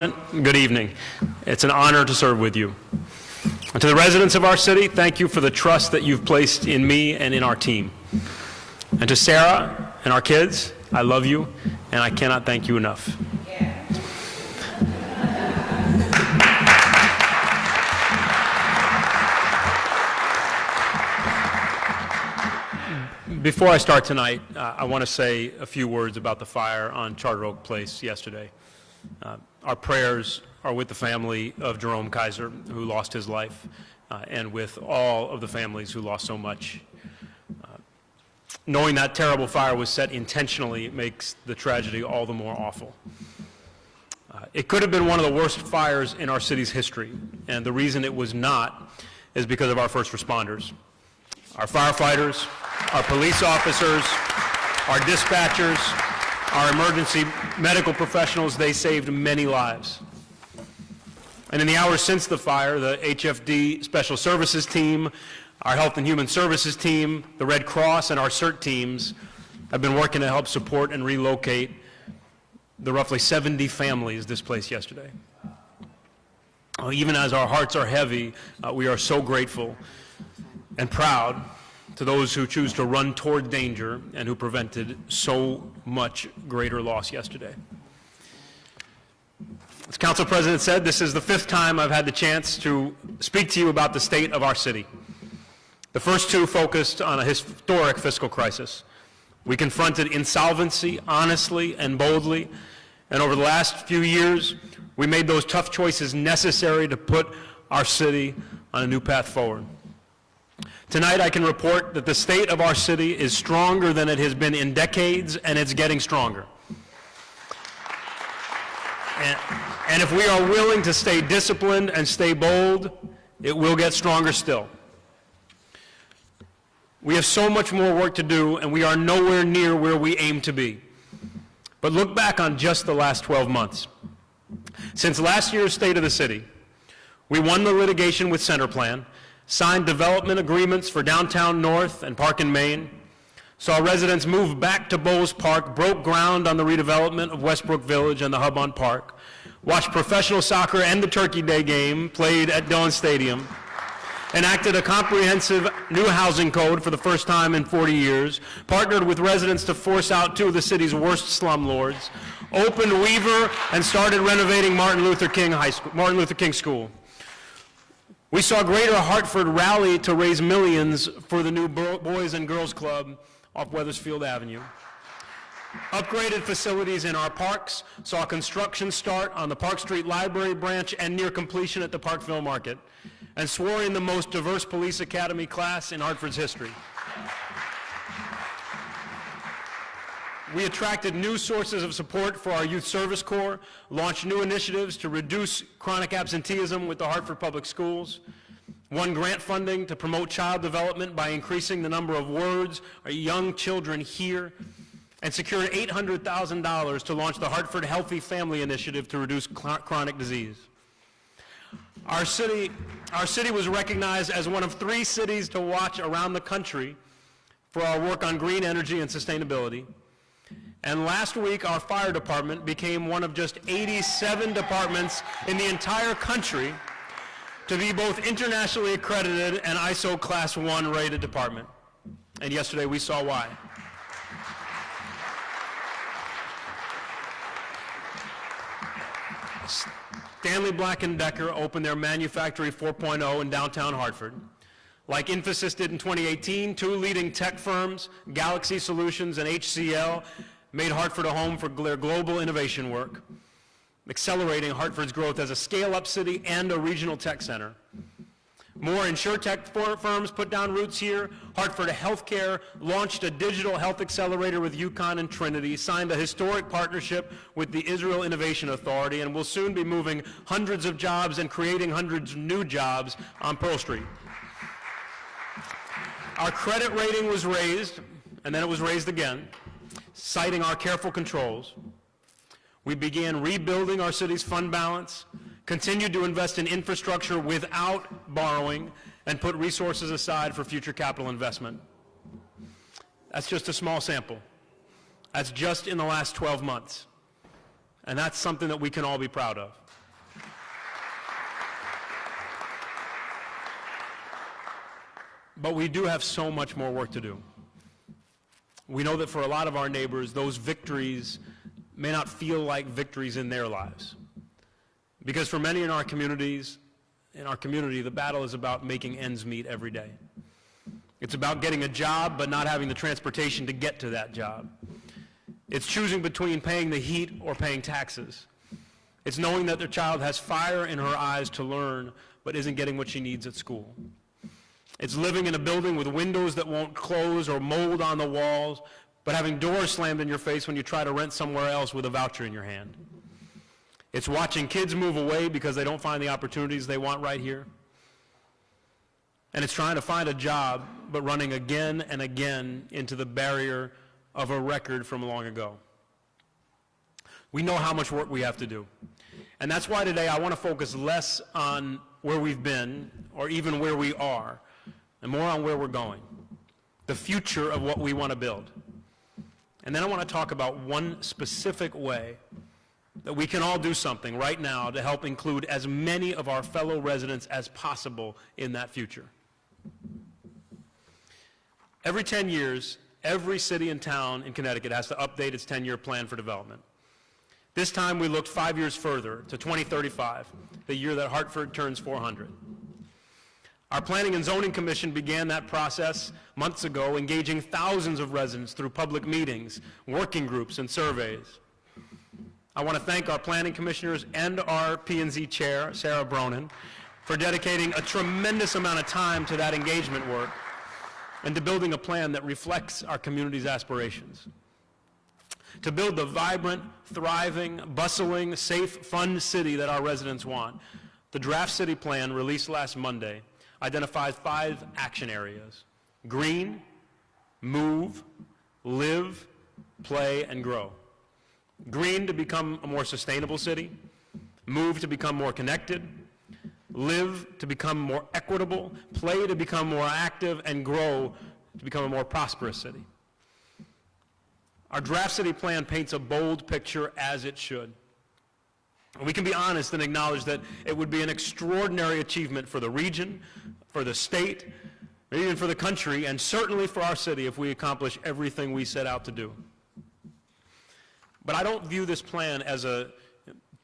Good evening. It's an honor to serve with you. And to the residents of our city, thank you for the trust that you've placed in me and in our team. And to Sarah and our kids, I love you, and I cannot thank you enough. Before I start tonight, I want to say a few words about the fire on Charter Oak Place yesterday. Our prayers are with the family of Jerome Kaiser, who lost his life, and with all of the families who lost so much. Knowing that terrible fire was set intentionally makes the tragedy all the more awful. It could have been one of the worst fires in our city's history, and the reason it was not is because of our first responders. Our firefighters, our police officers, our dispatchers, our emergency medical professionals, they saved many lives. And in the hours since the fire, the HFD Special Services team, our Health and Human Services team, the Red Cross, and our CERT teams have been working to help support and relocate the roughly 70 families displaced yesterday. Even as our hearts are heavy, we are so grateful and proud to those who choose to run toward danger and who prevented so much greater loss yesterday. As Council President said, this is the 5th time I've had the chance to speak to you about the state of our city. The first 2 focused on a historic fiscal crisis. We confronted insolvency honestly and boldly, and over the last few years, we made those tough choices necessary to put our city on a new path forward. Tonight, I can report that the state of our city is stronger than it has been in decades, and it's getting stronger. And if we are willing to stay disciplined and stay bold, it will get stronger still. We have so much more work to do, and we are nowhere near where we aim to be. But look back on just the last 12 months. Since last year's State of the City, we won the litigation with Centerplan, signed development agreements for downtown North and Park and Main, saw residents move back to Bowles Park, broke ground on the redevelopment of Westbrook Village and the Hub on Park, watched professional soccer and the Turkey Day game played at Dillon Stadium, enacted a comprehensive new housing code for the first time in 40 years, partnered with residents to force out 2 of the city's worst slumlords, opened Weaver, and started renovating Martin Luther King School. We saw Greater Hartford rally to raise millions for the new Boys and Girls Club off Weathersfield Avenue. Upgraded facilities in our parks, saw construction start on the Park Street Library branch and near completion at the Parkville Market, and swore in the most diverse police academy class in Hartford's history. We attracted new sources of support for our Youth Service Corps, launched new initiatives to reduce chronic absenteeism with the Hartford Public Schools, won grant funding to promote child development by increasing the number of words our young children hear, and secured $800,000 to launch the Hartford Healthy Family Initiative to reduce chronic disease. Our city was recognized as one of 3 cities to watch around the country for our work on green energy and sustainability. And last week, our fire department became one of just 87 departments in the entire country to be both internationally accredited and ISO Class 1 rated department. And yesterday we saw why. Stanley Black & Decker opened their Manufactory 4.0 in downtown Hartford. Like Infosys did in 2018, 2 leading tech firms, Galaxy Solutions and HCL, made Hartford a home for their global innovation work, accelerating Hartford's growth as a scale-up city and a regional tech center. More insurtech firms put down roots here. Hartford Healthcare launched a digital health accelerator with UConn and Trinity, signed a historic partnership with the Israel Innovation Authority, and will soon be moving hundreds of jobs and creating hundreds of new jobs on Pearl Street. Our credit rating was raised, and then it was raised again, citing our careful controls. We began rebuilding our city's fund balance, continued to invest in infrastructure without borrowing, and put resources aside for future capital investment. That's just a small sample. That's just in the last 12 months. And that's something that we can all be proud of. But we do have so much more work to do. We know that for a lot of our neighbors, those victories may not feel like victories in their lives. Because for many in our community, the battle is about making ends meet every day. It's about getting a job but not having the transportation to get to that job. It's choosing between paying the heat or paying taxes. It's knowing that their child has fire in her eyes to learn but isn't getting what she needs at school. It's living in a building with windows that won't close or mold on the walls, but having doors slammed in your face when you try to rent somewhere else with a voucher in your hand. It's watching kids move away because they don't find the opportunities they want right here. And it's trying to find a job, but running again and again into the barrier of a record from long ago. We know how much work we have to do. And that's why today I want to focus less on where we've been or even where we are, and more on where we're going, the future of what we want to build. And then I want to talk about one specific way that we can all do something right now to help include as many of our fellow residents as possible in that future. Every 10 years, every city and town in Connecticut has to update its 10-year plan for development. This time we looked 5 years further to 2035, the year that Hartford turns 400. Our Planning and Zoning Commission began that process months ago, engaging thousands of residents through public meetings, working groups, and surveys. I want to thank our planning commissioners and our P&Z chair, Sarah Bronin, for dedicating a tremendous amount of time to that engagement work and to building a plan that reflects our community's aspirations. To build the vibrant, thriving, bustling, safe, fun city that our residents want, the draft city plan released last Monday identifies 5 action areas: green, move, live, play, and grow. Green to become a more sustainable city, move to become more connected, live to become more equitable, play to become more active, and grow to become a more prosperous city. Our draft city plan paints a bold picture, as it should. We can be honest and acknowledge that it would be an extraordinary achievement for the region, for the state, or even for the country, and certainly for our city if we accomplish everything we set out to do. But I don't view this plan as a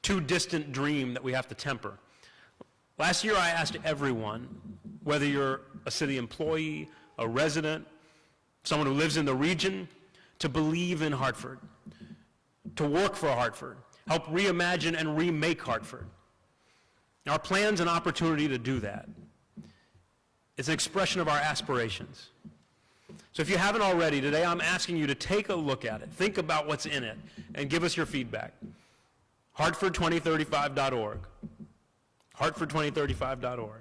too distant dream that we have to temper. Last year I asked everyone, whether you're a city employee, a resident, someone who lives in the region, to believe in Hartford, to work for Hartford, help reimagine and remake Hartford. Our plan's an opportunity to do that. It's an expression of our aspirations. So if you haven't already, today I'm asking you to take a look at it, think about what's in it, and give us your feedback. Hartford2035.org. Hartford2035.org.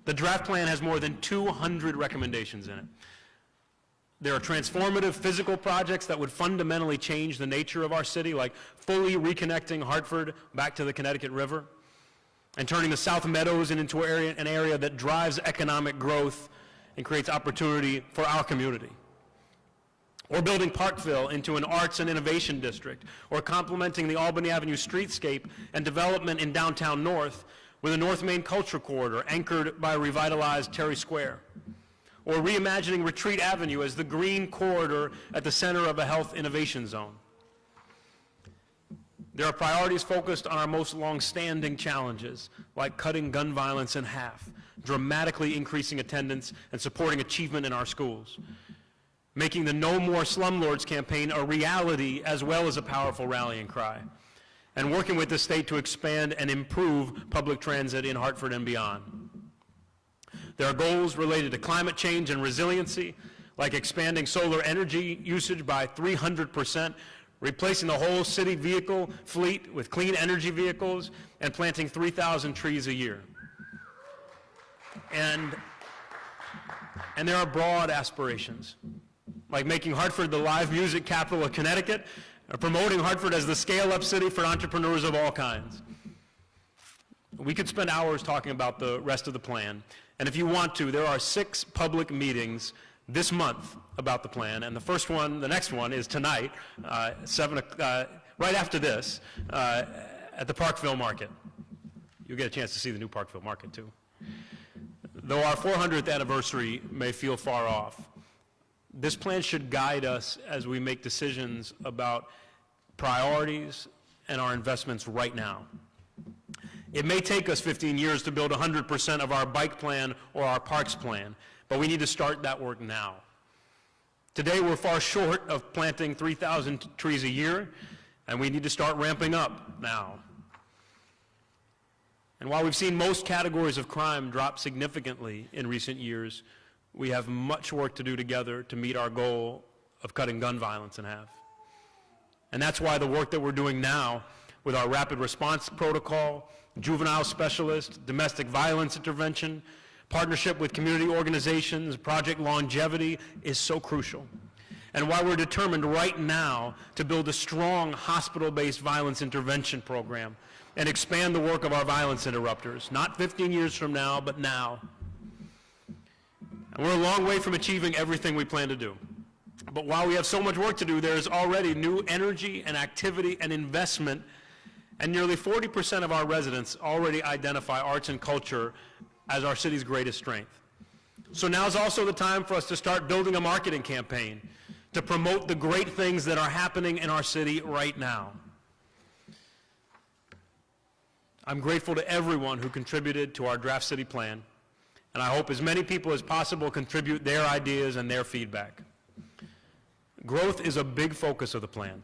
The draft plan has more than 200 recommendations in it. There are transformative physical projects that would fundamentally change the nature of our city, like fully reconnecting Hartford back to the Connecticut River and turning the South Meadows into an area that drives economic growth and creates opportunity for our community. Or building Parkville into an arts and innovation district, or complementing the Albany Avenue streetscape and development in downtown North with a North Main Culture Corridor anchored by a revitalized Terry Square. Or reimagining Retreat Avenue as the green corridor at the center of a health innovation zone. There are priorities focused on our most long-standing challenges, like cutting gun violence in half, dramatically increasing attendance and supporting achievement in our schools, making the No More Slumlords campaign a reality as well as a powerful rallying cry, and working with the state to expand and improve public transit in Hartford and beyond. There are goals related to climate change and resiliency, like expanding solar energy usage by 300%, replacing the whole city vehicle fleet with clean energy vehicles, and planting 3,000 trees a year. And there are broad aspirations, like making Hartford the live music capital of Connecticut, or promoting Hartford as the scale-up city for entrepreneurs of all kinds. We could spend hours talking about the rest of the plan, and if you want to, there are 6 public meetings this month about the plan, and the next one is tonight, right after this, at the Parkville Market. You'll get a chance to see the new Parkville Market, too. Though our 400th anniversary may feel far off, this plan should guide us as we make decisions about priorities and our investments right now. It may take us 15 years to build 100% of our bike plan or our parks plan, but we need to start that work now. Today, we're far short of planting 3,000 trees a year, and we need to start ramping up now. And while we've seen most categories of crime drop significantly in recent years, we have much work to do together to meet our goal of cutting gun violence in half. And that's why the work that we're doing now with our rapid response protocol, juvenile specialist, domestic violence intervention, partnership with community organizations, Project Longevity is so crucial. And why we're determined right now to build a strong hospital-based violence intervention program and expand the work of our violence interrupters, not 15 years from now, but now. And we're a long way from achieving everything we plan to do. But while we have so much work to do, there is already new energy and activity and investment, and nearly 40% of our residents already identify arts and culture as our city's greatest strength. So now is also the time for us to start building a marketing campaign to promote the great things that are happening in our city right now. I'm grateful to everyone who contributed to our draft city plan, and I hope as many people as possible contribute their ideas and their feedback. Growth is a big focus of the plan.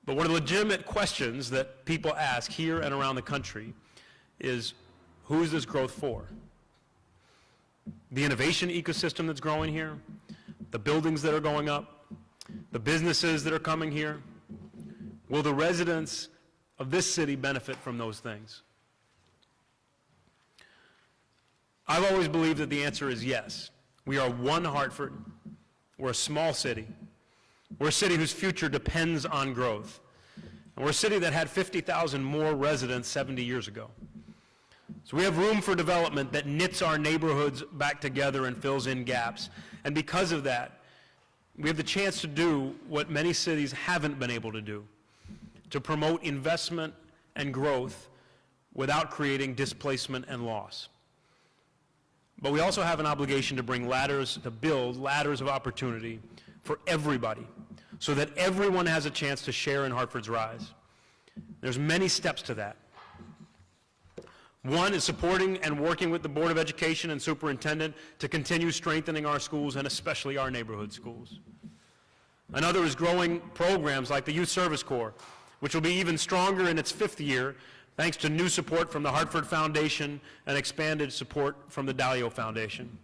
But one of the legitimate questions that people ask here and around the country is, who is this growth for? The innovation ecosystem that's growing here, the buildings that are going up, the businesses that are coming here. Will the residents of this city benefit from those things? I've always believed that the answer is yes. We are one Hartford. We're a small city. We're a city whose future depends on growth. And we're a city that had 50,000 more residents 70 years ago. So we have room for development that knits our neighborhoods back together and fills in gaps. And because of that, we have the chance to do what many cities haven't been able to do, to promote investment and growth without creating displacement and loss. But we also have an obligation to bring ladders, to build ladders of opportunity for everybody, so that everyone has a chance to share in Hartford's rise. There's many steps to that. One is supporting and working with the Board of Education and Superintendent to continue strengthening our schools and especially our neighborhood schools. Another is growing programs like the Youth Service Corps, which will be even stronger in its 5th year thanks to new support from the Hartford Foundation and expanded support from the Dalio Foundation.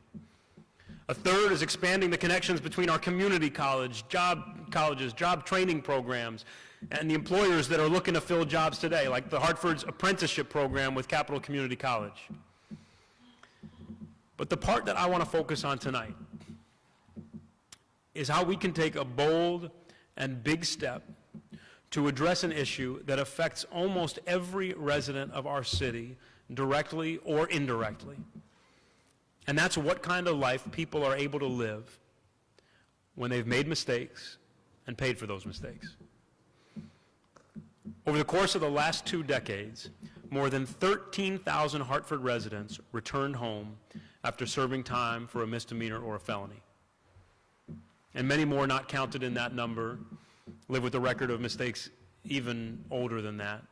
A third is expanding the connections between our community colleges, job training programs, and the employers that are looking to fill jobs today, like the Hartford's apprenticeship program with Capital Community College. But the part that I want to focus on tonight is how we can take a bold and big step to address an issue that affects almost every resident of our city, directly or indirectly. And that's what kind of life people are able to live when they've made mistakes and paid for those mistakes. Over the course of the last 2 decades, more than 13,000 Hartford residents returned home after serving time for a misdemeanor or a felony. And many more not counted in that number live with a record of mistakes even older than that,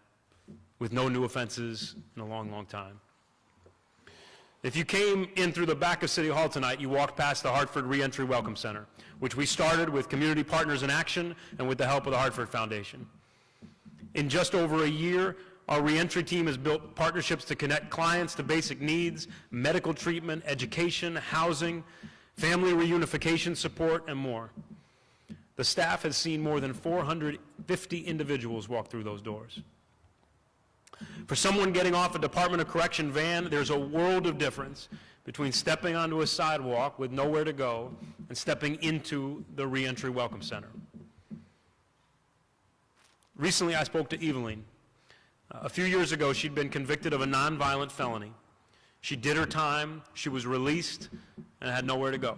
with no new offenses in a long, long time. If you came in through the back of City Hall tonight, you walked past the Hartford Reentry Welcome Center, which we started with Community Partners in Action and with the help of the Hartford Foundation. In just over a year, our reentry team has built partnerships to connect clients to basic needs, medical treatment, education, housing, family reunification support, and more. The staff has seen more than 450 individuals walk through those doors. For someone getting off a Department of Correction van, there's a world of difference between stepping onto a sidewalk with nowhere to go and stepping into the Reentry Welcome Center. Recently, I spoke to Eveline. A few years ago, she'd been convicted of a nonviolent felony. She did her time, she was released, and had nowhere to go.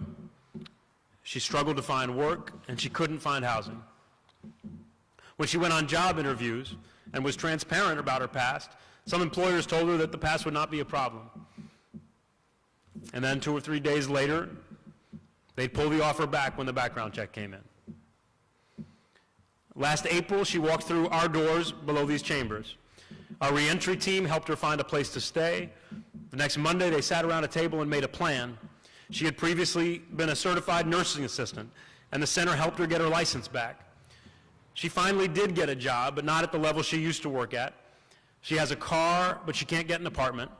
She struggled to find work, and she couldn't find housing. When she went on job interviews and was transparent about her past, some employers told her that the past would not be a problem. And then 2 or 3 days later, they'd pull the offer back when the background check came in. Last April, she walked through our doors below these chambers. Our reentry team helped her find a place to stay. The next Monday, they sat around a table and made a plan. She had previously been a certified nursing assistant, and the center helped her get her license back. She finally did get a job, but not at the level she used to work at. She has a car, but she can't get an apartment.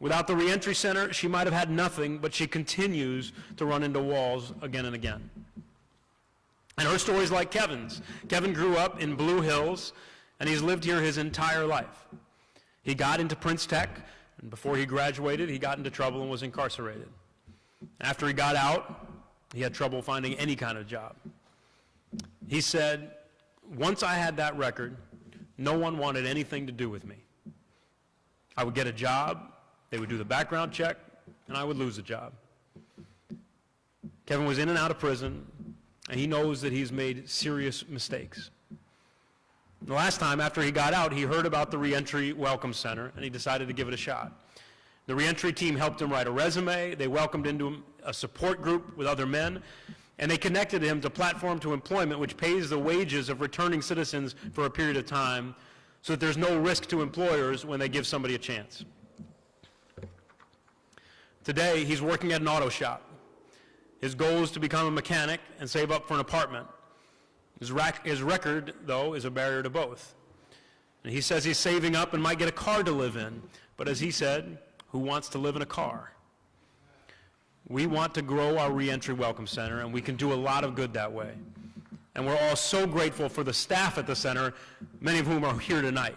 Without the reentry center, she might have had nothing, but she continues to run into walls again and again. And her story's like Kevin's. Kevin grew up in Blue Hills, and he's lived here his entire life. He got into Prince Tech, and before he graduated, he got into trouble and was incarcerated. After he got out, he had trouble finding any kind of job. He said, once I had that record, no one wanted anything to do with me. I would get a job, they would do the background check, and I would lose the job. Kevin was in and out of prison, and he knows that he's made serious mistakes. The last time, after he got out, he heard about the Reentry Welcome Center, and he decided to give it a shot. The reentry team helped him write a resume, they welcomed into a support group with other men, and they connected him to Platform to Employment, which pays the wages of returning citizens for a period of time so that there's no risk to employers when they give somebody a chance. Today, he's working at an auto shop. His goal is to become a mechanic and save up for an apartment. His record, though, is a barrier to both. And he says he's saving up and might get a car to live in, but as he said, who wants to live in a car? We want to grow our Reentry Welcome Center, and we can do a lot of good that way. And we're all so grateful for the staff at the center, many of whom are here tonight.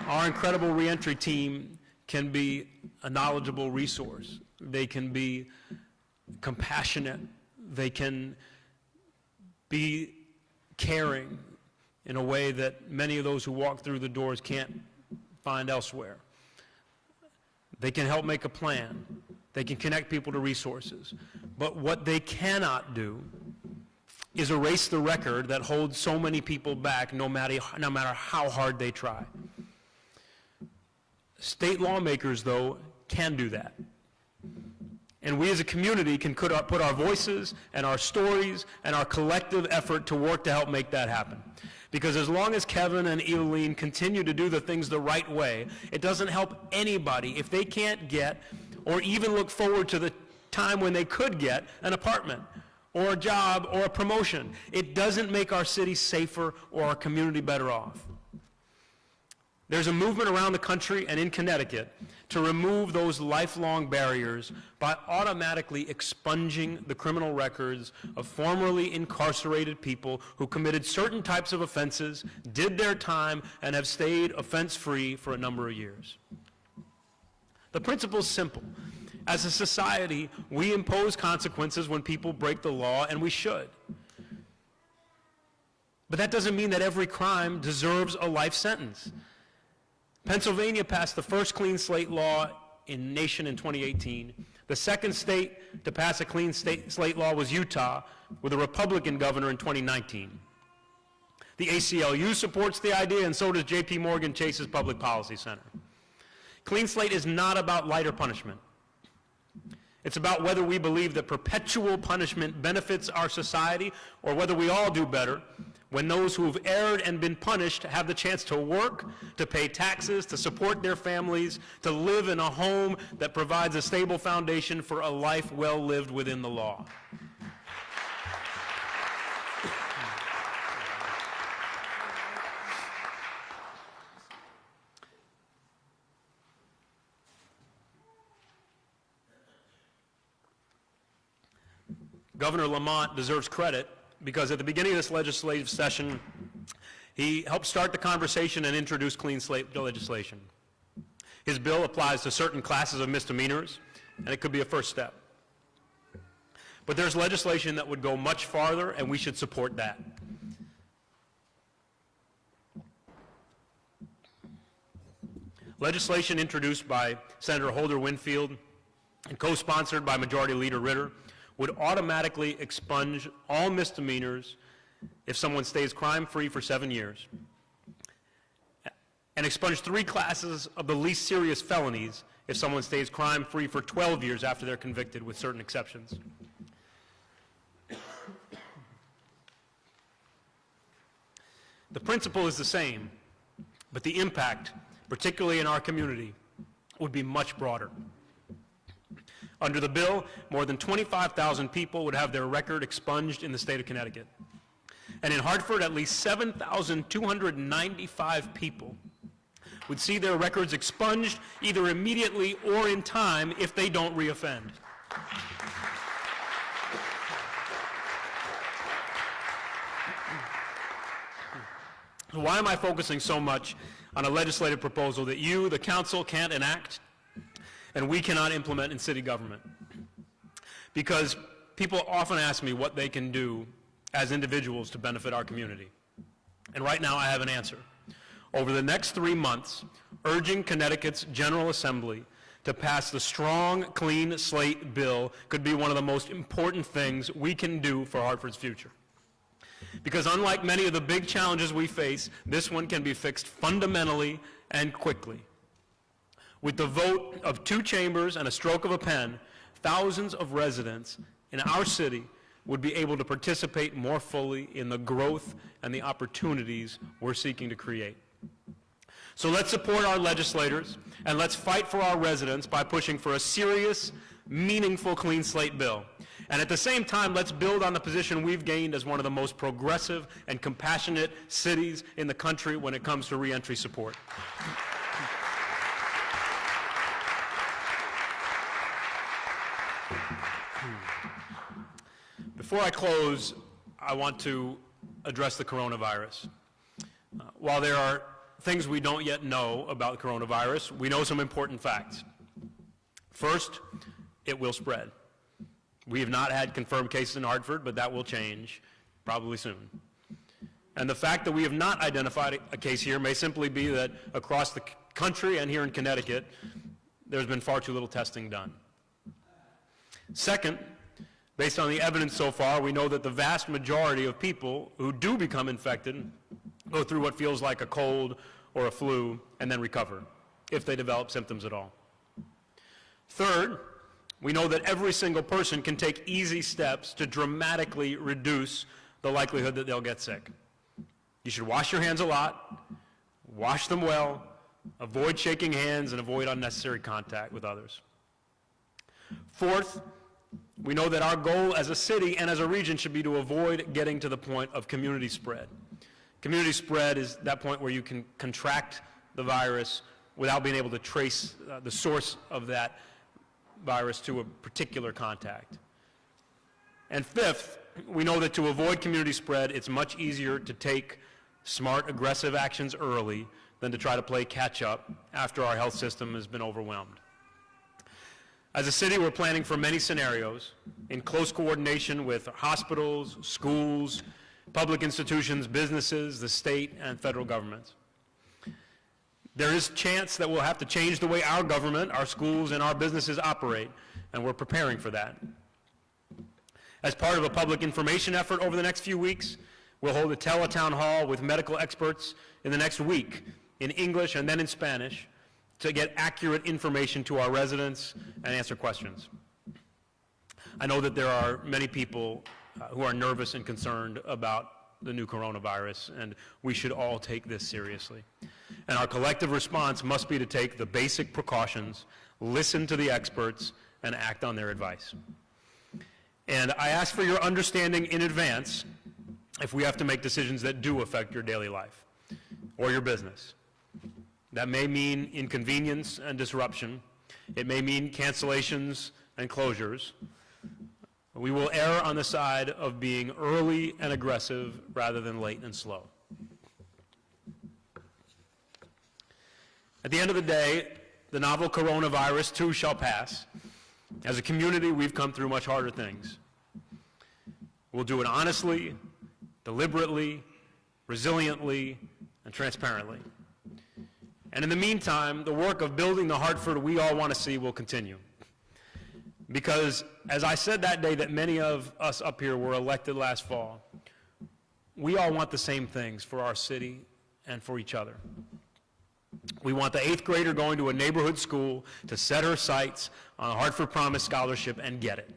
Our incredible reentry team can be a knowledgeable resource. They can be compassionate. They can be caring in a way that many of those who walk through the doors can't find elsewhere. They can help make a plan. They can connect people to resources. But what they cannot do is erase the record that holds so many people back, no matter how hard they try. State lawmakers, though, can do that. And we as a community can put our voices and our stories and our collective effort to work to help make that happen. Because as long as Kevin and Eveline continue to do the things the right way, it doesn't help anybody if they can't get or even look forward to the time when they could get an apartment or a job or a promotion. It doesn't make our city safer or our community better off. There's a movement around the country and in Connecticut to remove those lifelong barriers by automatically expunging the criminal records of formerly incarcerated people who committed certain types of offenses, did their time, and have stayed offense-free for a number of years. The principle is simple. As a society, we impose consequences when people break the law, and we should. But that doesn't mean that every crime deserves a life sentence. Pennsylvania passed the first clean slate law in the nation in 2018. The second state to pass a clean slate law was Utah, with a Republican governor in 2019. The ACLU supports the idea, and so does J.P. Morgan Chase's Public Policy Center. Clean slate is not about lighter punishment. It's about whether we believe that perpetual punishment benefits our society, or whether we all do better when those who have erred and been punished have the chance to work, to pay taxes, to support their families, to live in a home that provides a stable foundation for a life well lived within the law. Governor Lamont deserves credit because at the beginning of this legislative session, he helped start the conversation and introduce clean slate legislation. His bill applies to certain classes of misdemeanors, and it could be a first step. But there's legislation that would go much farther, and we should support that. Legislation introduced by Senator Holder Winfield and co-sponsored by Majority Leader Ritter would automatically expunge all misdemeanors if someone stays crime-free for 7 years. and expunge 3 classes of the least serious felonies if someone stays crime-free for 12 years after they're convicted, with certain exceptions. The principle is the same, but the impact, particularly in our community, would be much broader. Under the bill, more than 25,000 people would have their record expunged in the state of Connecticut. And in Hartford, at least 7,295 people would see their records expunged either immediately or in time if they don't reoffend. Why am I focusing so much on a legislative proposal that you, the council, can't enact and we cannot implement in city government? Because people often ask me what they can do as individuals to benefit our community. And right now I have an answer. Over the next 3 months, urging Connecticut's General Assembly to pass the strong, clean slate bill could be one of the most important things we can do for Hartford's future. Because unlike many of the big challenges we face, this one can be fixed fundamentally and quickly. With the vote of 2 chambers and a stroke of a pen, thousands of residents in our city would be able to participate more fully in the growth and the opportunities we're seeking to create. So let's support our legislators, and let's fight for our residents by pushing for a serious, meaningful clean slate bill. And at the same time, let's build on the position we've gained as one of the most progressive and compassionate cities in the country when it comes to reentry support. Before I close, I want to address the coronavirus. While there are things we don't yet know about coronavirus, we know some important facts. First, it will spread. We have not had confirmed cases in Hartford, but that will change probably soon. And the fact that we have not identified a case here may simply be that across the country and here in Connecticut, there's been far too little testing done. Second, based on the evidence so far, we know that the vast majority of people who do become infected go through what feels like a cold or a flu and then recover, if they develop symptoms at all. Third, we know that every single person can take easy steps to dramatically reduce the likelihood that they'll get sick. You should wash your hands a lot, wash them well, avoid shaking hands, and avoid unnecessary contact with others. Fourth, we know that our goal as a city and as a region should be to avoid getting to the point of community spread. Community spread is that point where you can contract the virus without being able to trace the source of that virus to a particular contact. And fifth, we know that to avoid community spread, it's much easier to take smart, aggressive actions early than to try to play catch up after our health system has been overwhelmed. As a city, we're planning for many scenarios in close coordination with hospitals, schools, public institutions, businesses, the state, and federal governments. There is a chance that we'll have to change the way our government, our schools, and our businesses operate, and we're preparing for that. As part of a public information effort over the next few weeks, we'll hold a teletown hall with medical experts in the next week in English and then in Spanish to get accurate information to our residents and answer questions. I know that there are many people who are nervous and concerned about the new coronavirus, and we should all take this seriously. And our collective response must be to take the basic precautions, listen to the experts, and act on their advice. And I ask for your understanding in advance if we have to make decisions that do affect your daily life or your business. That may mean inconvenience and disruption. It may mean cancellations and closures. We will err on the side of being early and aggressive rather than late and slow. At the end of the day, the novel coronavirus too shall pass. As a community, we've come through much harder things. We'll do it honestly, deliberately, resiliently, and transparently. And in the meantime, the work of building the Hartford we all want to see will continue. Because, as I said that day that many of us up here were elected last fall, we all want the same things for our city and for each other. We want the 8th grader going to a neighborhood school to set her sights on a Hartford Promise scholarship and get it.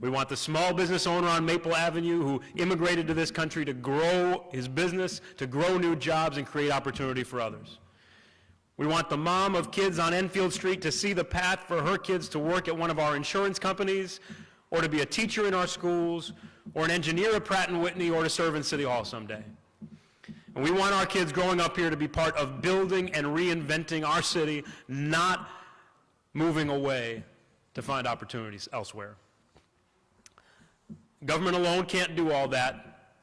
We want the small business owner on Maple Avenue who immigrated to this country to grow his business, to grow new jobs and create opportunity for others. We want the mom of kids on Enfield Street to see the path for her kids to work at one of our insurance companies, or to be a teacher in our schools, or an engineer at Pratt & Whitney, or to serve in City Hall someday. And we want our kids growing up here to be part of building and reinventing our city, not moving away to find opportunities elsewhere. Government alone can't do all that,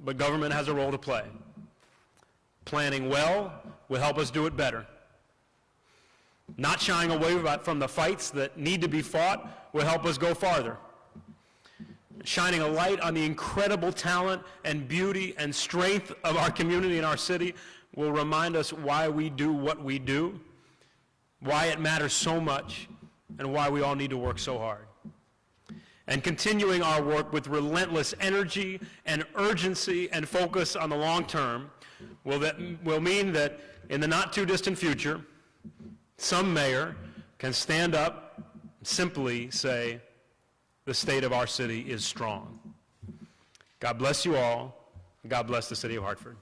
but government has a role to play. Planning well will help us do it better. Not shying away from the fights that need to be fought will help us go farther. Shining a light on the incredible talent and beauty and strength of our community and our city will remind us why we do what we do, why it matters so much, and why we all need to work so hard. And continuing our work with relentless energy and urgency and focus on the long term will mean that in the not too distant future, some mayor can stand up and simply say, the state of our city is strong. God bless you all. God bless the city of Hartford.